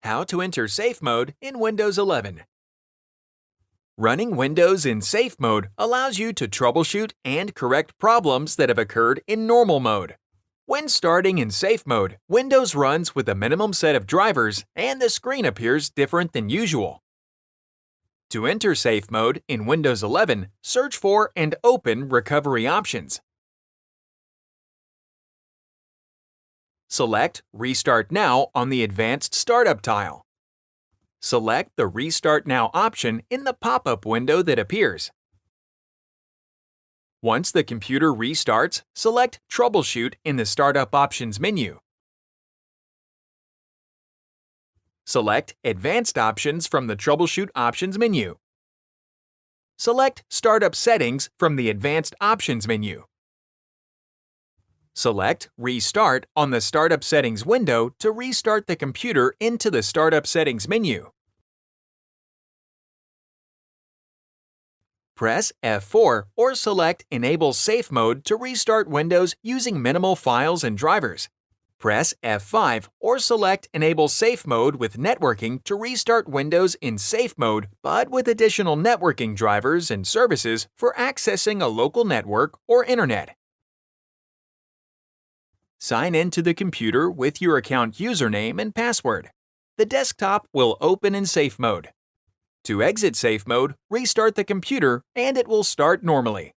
How to enter Safe Mode in Windows 11. Running Windows in Safe Mode allows you to troubleshoot and correct problems that have occurred in normal mode. When starting in Safe Mode, Windows runs with a minimum set of drivers and the screen appears different than usual. To enter Safe Mode in Windows 11, search for and open Recovery Options. Select Restart Now on the Advanced Startup tile. Select the Restart Now option in the pop-up window that appears. Once the computer restarts, select Troubleshoot in the Startup Options menu. Select Advanced Options from the Troubleshoot Options menu. Select Startup Settings from the Advanced Options menu. Select Restart on the Startup Settings window to restart the computer into the Startup Settings menu. Press F4 or select Enable Safe Mode to restart Windows using minimal files and drivers. Press F5 or select Enable Safe Mode with networking to restart Windows in Safe Mode but with additional networking drivers and services for accessing a local network or internet. Sign in to the computer with your account username and password. The desktop will open in Safe Mode. To exit Safe Mode, restart the computer and it will start normally.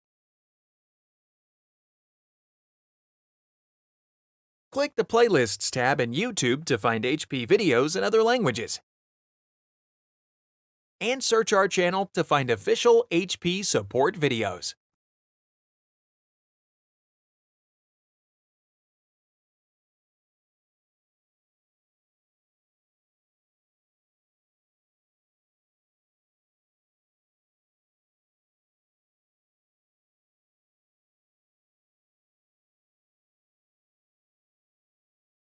Click the Playlists tab in YouTube to find HP videos in other languages. And search our channel to find official HP support videos.